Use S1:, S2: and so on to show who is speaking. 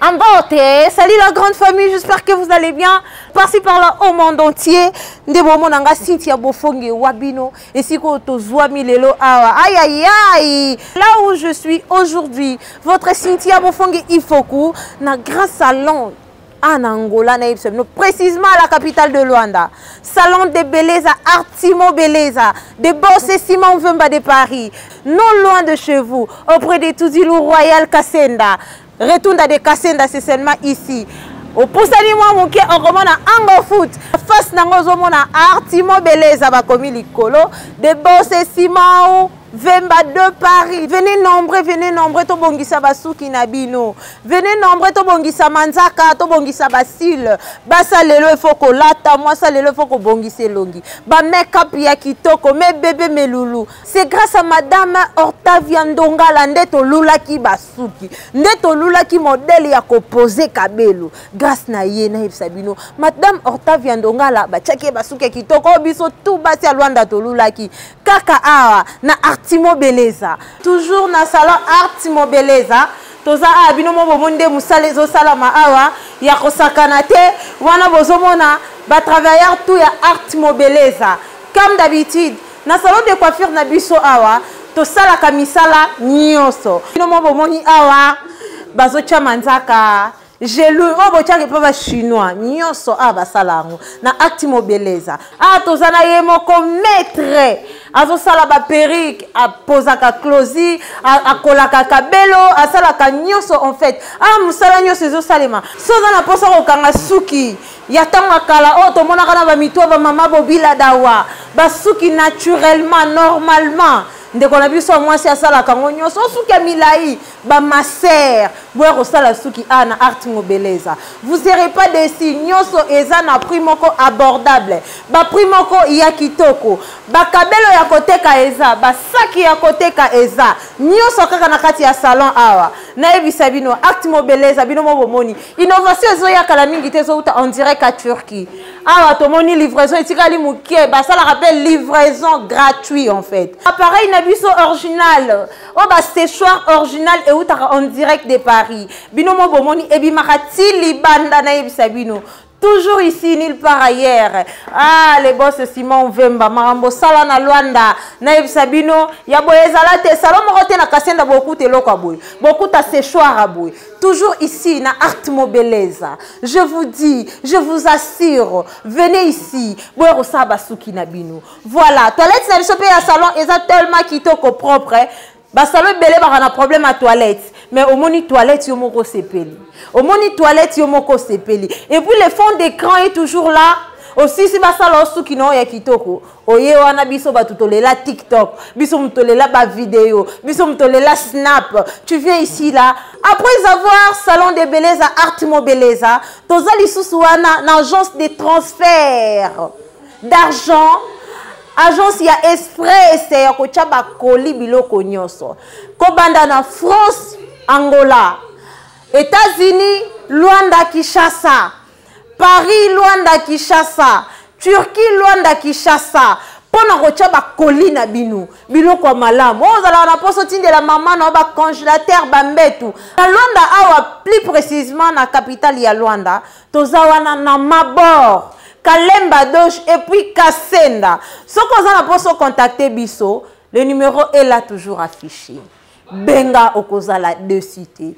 S1: En beauté, salut la grande famille, j'espère que vous allez bien. Par-ci par-là au monde entier. Ndebomonanga Cynthia Bofonge Wabino. Et si koto Zouami Lelo Awa. Aïe aïe aïe. Là où je suis aujourd'hui, votre Cynthia Bofonge Ifoku, na grand salon en Angola, précisément à la capitale de Luanda. Salon de Beleza, Artimo Beleza, de Bosse Simon Vemba de Paris. Non loin de chez vous, auprès de Touzilou Royal Kassenda. Retourne à des Kassenda, c'est seulement ici. Au Poussani Mouké, on remonte à Ango Foot. Face Nangozomona, Artimo Beleza, Bakomi Likolo, de Bosse Simon Vemba de Paris. Venez nombreux, to bongisa basuki nabino. Venez nombreux, to bongisa manzaka, to bongisa basil. Basa lelo foko lata, moi ça lelo foko bongise longi. Ba make-up ya kitoko, me bébé me loulou. C'est grâce à madame Octavia Ndongala ndeto lula ki basuki. Ndeto lula ki modèle ya kopose kabelo. Grâce na ye na sabino. Madame Octavia Ndongala ba tchaki basuki kitoko biso tout basi ya Luanda to lula ki. Kaka awa na Artimo Beleza. Toujours na salon Artimo Beleza. Toza abino mo bomonde musale zo salama awa ya kosakana te wana bozomona ba travailleur tout ya Artimo Beleza. Comme d'habitude, na salon de coiffure na biso awa to sala kamisala nyonso. Bino mo bomoni awa bazo chamanzaka Jelu, oh bochaki papa chinois, nyonso basalango na Artimo Beleza. Tozana ye moko maître. Azo sala ba perruque, a posaka closi, a kolaka kabelo, a salaka nyonso en fait. Musala nyonso zo salema. Soza na posa ko kanga suki. Ya tanga kala to mona kana ba mitwa ba mama bobila dawa. Ba suki naturellement, normalement. Ndeko na biso mwasi asala kango nyonso suki milai ba maser boero sala suki na Artimo Beleza. Vous serez pas déçus, nyonso eza na prix moko abordable. Ba prix moko ya kitoko. Ba kabelo ya koteka eza, ba saki ya koteka eza. Nyonso kaka na kati ya salon awa. Na ebisa bino Artimo Beleza bino mo bomoni. Innovation zo ya kala mingi te zo uta en direct à Turquie. Awa to moni livraison etikali mukie, ba sala rappelle livraison gratuit en fait. Appareil biso original o ba séchoir original et ou en direct de Paris binomo bomoni ebi makati libanda na ebisa bino toujours ici nulle part ailleurs. Les boss Simon Vemba marambo sala na Luanda na ebisa bino ya boyezala te salon moko te na Kassenda beaucoup te loko boy beaucoup ta séchoir à boy toujours ici na Artimo Beleza. Je vous dis, je vous assure, venez ici boy rosaba suki na bino. Voilà, toilette na biso pe ya salon eza tellement kitoko propre. Ba salon belé ba na problème à toilette, mais au moni toilette yo moko sepeli. Au moni toilette yo moko sepeli. Et puis le fond d'écran est toujours là. Aussi si ba salon suki no ya kitoko. Oye wana biso ba tutolela TikTok, biso mutolela ba vidéo, biso mutolela Snap. Tu viens ici là. Après avoir salon de Beleza Artimo Beleza, toza lisusu wana na agence de transfert d'argent. Agence ya express ya kochaba koli biloko nyonso. Kobanda na France, Angola, États-Unis, Luanda, Kinshasa, Paris, Luanda, Kinshasa, Turquie, Luanda, Kinshasa. Pona kochaba koli na binu biloko malamu. Ozala na poso tinde la maman na ba congélateur bambetu. Na Luanda awa plus précisément na capitale ya Luanda, tozawana na Mabor. Kalemba Doge et puis Kassenda. Ce qu'on a pour se contacter Bisso, le numéro est là toujours affiché. Benga Okozala de cité.